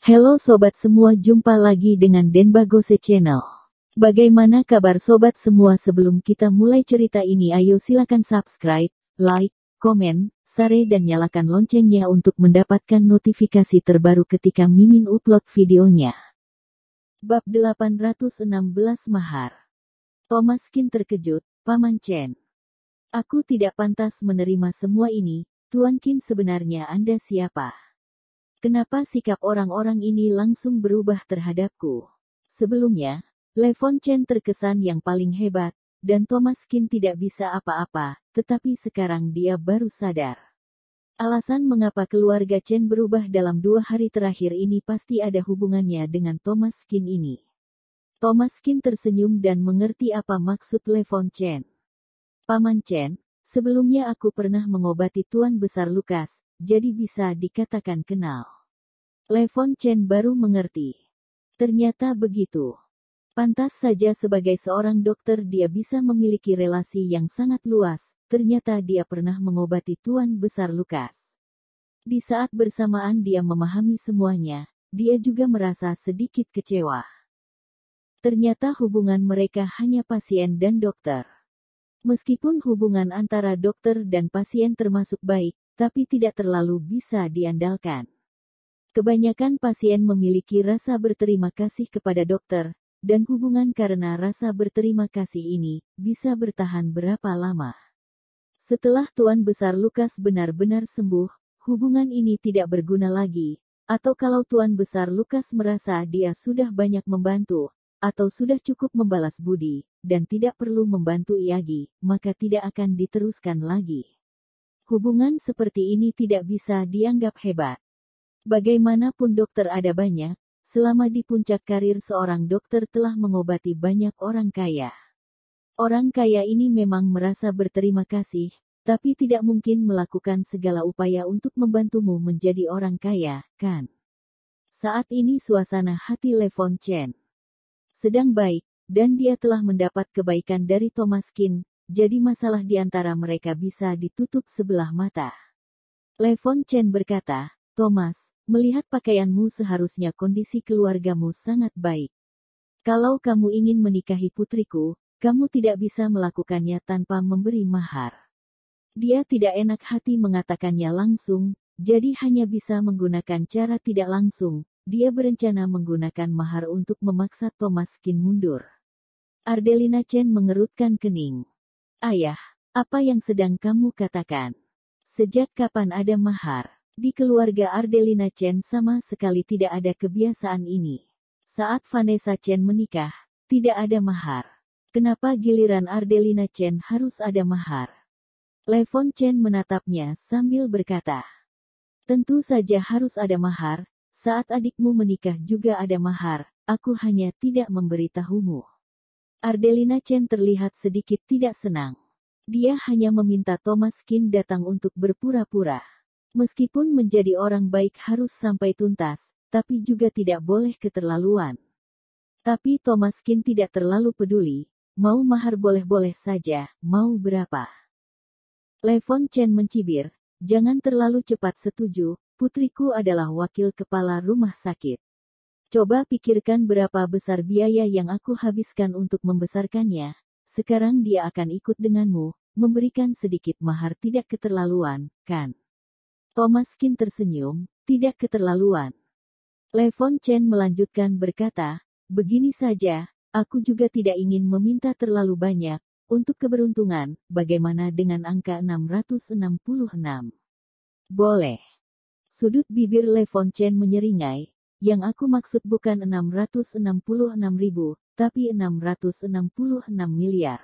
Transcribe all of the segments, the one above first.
Halo sobat semua, jumpa lagi dengan Denbagose Channel. Bagaimana kabar sobat semua? Sebelum kita mulai cerita ini, ayo silakan subscribe, like, komen, share dan nyalakan loncengnya untuk mendapatkan notifikasi terbaru ketika Mimin upload videonya. Bab 816 Mahar. Thomas Kin terkejut, Paman Chen. Aku tidak pantas menerima semua ini, Tuan Kin, sebenarnya Anda siapa? Kenapa sikap orang-orang ini langsung berubah terhadapku? Sebelumnya, Le Von Chen terkesan yang paling hebat, dan Thomas Kin tidak bisa apa-apa, tetapi sekarang dia baru sadar. Alasan mengapa keluarga Chen berubah dalam 2 hari terakhir ini pasti ada hubungannya dengan Thomas Kin ini. Thomas Kin tersenyum dan mengerti apa maksud Le Von Chen. Paman Chen, sebelumnya aku pernah mengobati Tuan Besar Lukas, jadi bisa dikatakan kenal. Le Von Chen baru mengerti. Ternyata begitu. Pantas saja sebagai seorang dokter dia bisa memiliki relasi yang sangat luas, ternyata dia pernah mengobati Tuan Besar Lukas. Di saat bersamaan dia memahami semuanya, dia juga merasa sedikit kecewa. Ternyata hubungan mereka hanya pasien dan dokter. Meskipun hubungan antara dokter dan pasien termasuk baik, tapi tidak terlalu bisa diandalkan. Kebanyakan pasien memiliki rasa berterima kasih kepada dokter, dan hubungan karena rasa berterima kasih ini bisa bertahan berapa lama. Setelah Tuan Besar Lukas benar-benar sembuh, hubungan ini tidak berguna lagi, atau kalau Tuan Besar Lukas merasa dia sudah banyak membantu, atau sudah cukup membalas budi, dan tidak perlu membantu lagi, maka tidak akan diteruskan lagi. Hubungan seperti ini tidak bisa dianggap hebat. Bagaimanapun dokter ada banyak, selama di puncak karir seorang dokter telah mengobati banyak orang kaya. Orang kaya ini memang merasa berterima kasih, tapi tidak mungkin melakukan segala upaya untuk membantumu menjadi orang kaya, kan? Saat ini suasana hati Le Von Chen sedang baik, dan dia telah mendapat kebaikan dari Thomas Kin, jadi masalah di antara mereka bisa ditutup sebelah mata. Le Von Chen berkata, Thomas, melihat pakaianmu seharusnya kondisi keluargamu sangat baik. Kalau kamu ingin menikahi putriku, kamu tidak bisa melakukannya tanpa memberi mahar. Dia tidak enak hati mengatakannya langsung, jadi hanya bisa menggunakan cara tidak langsung. Dia berencana menggunakan mahar untuk memaksa Thomas Kin mundur. Ardelina Chen mengerutkan kening. Ayah, apa yang sedang kamu katakan? Sejak kapan ada mahar? Di keluarga Ardelina Chen sama sekali tidak ada kebiasaan ini. Saat Vanessa Chen menikah, tidak ada mahar. Kenapa giliran Ardelina Chen harus ada mahar? Le Von Chen menatapnya sambil berkata, tentu saja harus ada mahar, saat adikmu menikah juga ada mahar, aku hanya tidak memberitahumu. Ardelina Chen terlihat sedikit tidak senang. Dia hanya meminta Thomas Kin datang untuk berpura-pura. Meskipun menjadi orang baik harus sampai tuntas, tapi juga tidak boleh keterlaluan. Tapi Thomas Kin tidak terlalu peduli, mau mahar boleh-boleh saja, mau berapa. Le Von Chen mencibir, jangan terlalu cepat setuju, putriku adalah wakil kepala rumah sakit. Coba pikirkan berapa besar biaya yang aku habiskan untuk membesarkannya, sekarang dia akan ikut denganmu, memberikan sedikit mahar tidak keterlaluan, kan? Thomas Kin tersenyum, tidak keterlaluan. Le Von Chen melanjutkan berkata, begini saja, aku juga tidak ingin meminta terlalu banyak, untuk keberuntungan, bagaimana dengan angka 666? Boleh. Sudut bibir Le Von Chen menyeringai, yang aku maksud bukan 666.000, tapi 666 miliar.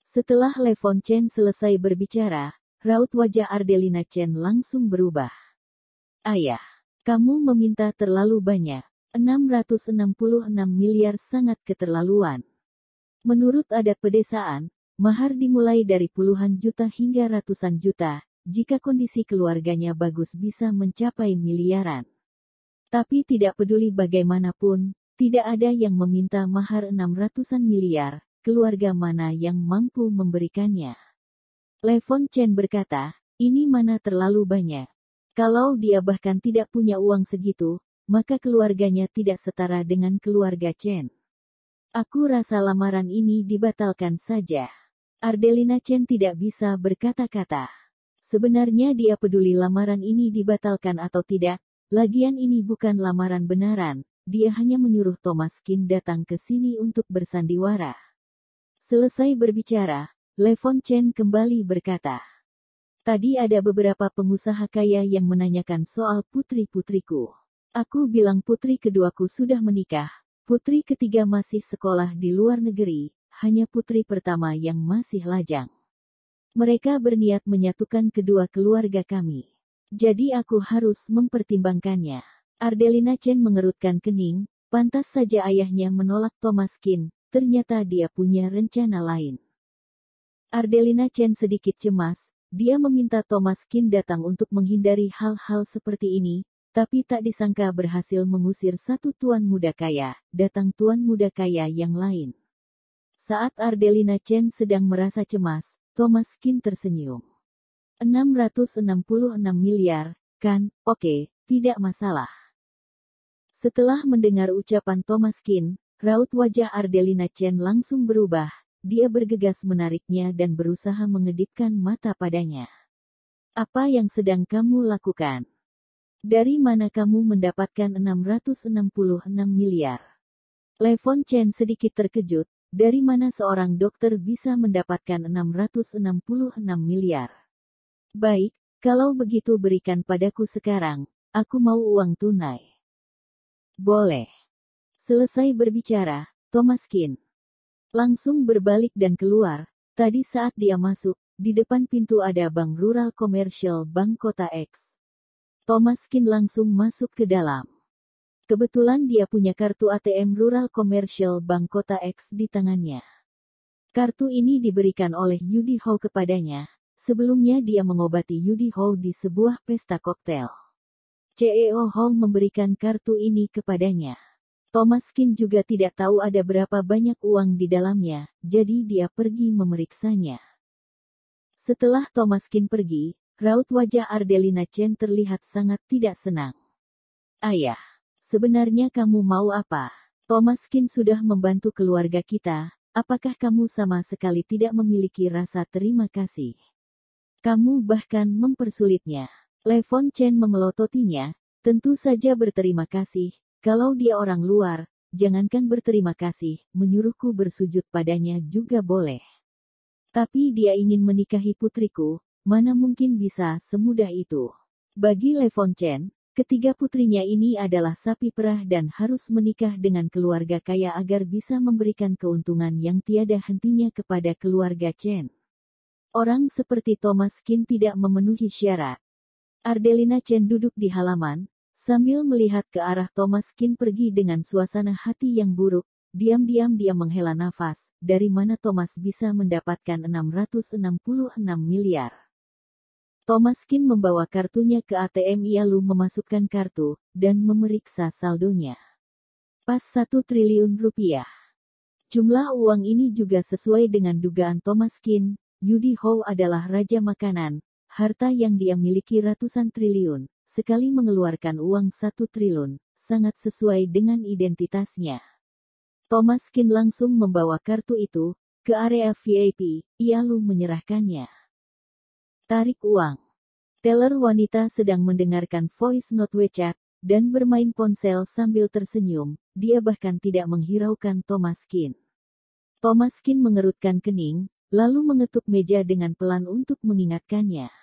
Setelah Le Von Chen selesai berbicara, raut wajah Ardelina Chen langsung berubah. Ayah, kamu meminta terlalu banyak. 666 miliar sangat keterlaluan. Menurut adat pedesaan, mahar dimulai dari puluhan juta hingga ratusan juta, jika kondisi keluarganya bagus bisa mencapai miliaran. Tapi tidak peduli bagaimanapun, tidak ada yang meminta mahar 600-an miliar, keluarga mana yang mampu memberikannya. Le Von Chen berkata, ini mana terlalu banyak. Kalau dia bahkan tidak punya uang segitu, maka keluarganya tidak setara dengan keluarga Chen. Aku rasa lamaran ini dibatalkan saja. Ardelina Chen tidak bisa berkata-kata. Sebenarnya dia peduli lamaran ini dibatalkan atau tidak, lagian ini bukan lamaran benaran, dia hanya menyuruh Thomas Qin datang ke sini untuk bersandiwara. Selesai berbicara, Levon Chen kembali berkata, "Tadi ada beberapa pengusaha kaya yang menanyakan soal putri-putriku. Aku bilang putri keduaku sudah menikah, putri ketiga masih sekolah di luar negeri, hanya putri pertama yang masih lajang. Mereka berniat menyatukan kedua keluarga kami. Jadi aku harus mempertimbangkannya." Ardelina Chen mengerutkan kening, pantas saja ayahnya menolak Thomas Qin, ternyata dia punya rencana lain. Ardelina Chen sedikit cemas, dia meminta Thomas Qin datang untuk menghindari hal-hal seperti ini, tapi tak disangka berhasil mengusir satu tuan muda kaya, datang tuan muda kaya yang lain. Saat Ardelina Chen sedang merasa cemas, Thomas Qin tersenyum. 666 miliar, kan, oke, tidak masalah. Setelah mendengar ucapan Thomas Qin, raut wajah Ardelina Chen langsung berubah, dia bergegas menariknya dan berusaha mengedipkan mata padanya. "Apa yang sedang kamu lakukan? Dari mana kamu mendapatkan 666 miliar? Levon Chen sedikit terkejut, dari mana seorang dokter bisa mendapatkan 666 miliar? Baik, kalau begitu berikan padaku sekarang, aku mau uang tunai. Boleh. Selesai berbicara, Thomas Qin langsung berbalik dan keluar. Tadi saat dia masuk, di depan pintu ada bank rural komersial Bank Kota X. Thomas Qin langsung masuk ke dalam. Kebetulan dia punya kartu ATM rural komersial Bank Kota X di tangannya. Kartu ini diberikan oleh Yudi Hou kepadanya. Sebelumnya dia mengobati Yudi Hou di sebuah pesta koktail. CEO Hou memberikan kartu ini kepadanya. Thomas Qin juga tidak tahu ada berapa banyak uang di dalamnya, jadi dia pergi memeriksanya. Setelah Thomas Qin pergi, raut wajah Ardelina Chen terlihat sangat tidak senang. "Ayah, sebenarnya kamu mau apa? Thomas Qin sudah membantu keluarga kita, apakah kamu sama sekali tidak memiliki rasa terima kasih? Kamu bahkan mempersulitnya." Levon Chen memelototinya, "Tentu saja berterima kasih, kalau dia orang luar, jangankan berterima kasih, menyuruhku bersujud padanya juga boleh. Tapi dia ingin menikahi putriku, mana mungkin bisa semudah itu." Bagi Levon Chen, ketiga putrinya ini adalah sapi perah dan harus menikah dengan keluarga kaya agar bisa memberikan keuntungan yang tiada hentinya kepada keluarga Chen. Orang seperti Thomas Qin tidak memenuhi syarat. Ardelina Chen duduk di halaman, sambil melihat ke arah Thomas Qin pergi dengan suasana hati yang buruk. Diam-diam dia menghela nafas, dari mana Thomas bisa mendapatkan 666 miliar. Thomas Qin membawa kartunya ke ATM lalu memasukkan kartu, dan memeriksa saldonya. Pas 1 triliun rupiah. Jumlah uang ini juga sesuai dengan dugaan Thomas Qin. Yudi Hou adalah raja makanan, harta yang dia miliki ratusan triliun, sekali mengeluarkan uang 1 triliun, sangat sesuai dengan identitasnya. Thomas Qin langsung membawa kartu itu ke area VIP, lalu menyerahkannya. Tarik uang. Teller wanita sedang mendengarkan voice note WeChat, dan bermain ponsel sambil tersenyum, dia bahkan tidak menghiraukan Thomas Qin. Thomas Qin mengerutkan kening, lalu mengetuk meja dengan pelan untuk mengingatkannya.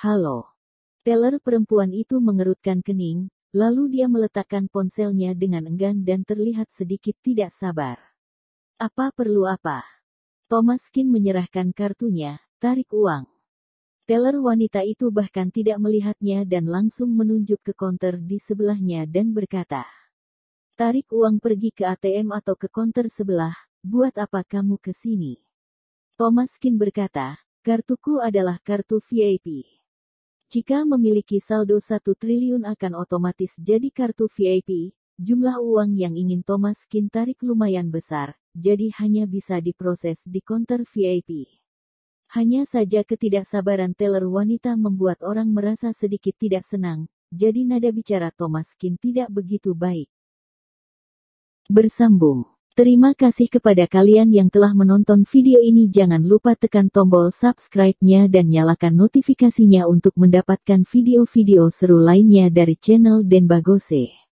"Halo." Teller perempuan itu mengerutkan kening, lalu dia meletakkan ponselnya dengan enggan dan terlihat sedikit tidak sabar. "Apa perlu apa?" Thomas Qin menyerahkan kartunya, "Tarik uang." Teller wanita itu bahkan tidak melihatnya dan langsung menunjuk ke konter di sebelahnya dan berkata, "Tarik uang pergi ke ATM atau ke konter sebelah, buat apa kamu ke sini?" Thomas Qin berkata, "Kartuku adalah kartu VIP. Jika memiliki saldo 1 triliun akan otomatis jadi kartu VIP, jumlah uang yang ingin Thomas Qin tarik lumayan besar, jadi hanya bisa diproses di konter VIP." Hanya saja ketidaksabaran teller wanita membuat orang merasa sedikit tidak senang, jadi nada bicara Thomas Kin tidak begitu baik. Bersambung. Terima kasih kepada kalian yang telah menonton video ini. Jangan lupa tekan tombol subscribe-nya dan nyalakan notifikasinya untuk mendapatkan video-video seru lainnya dari channel Denbagose.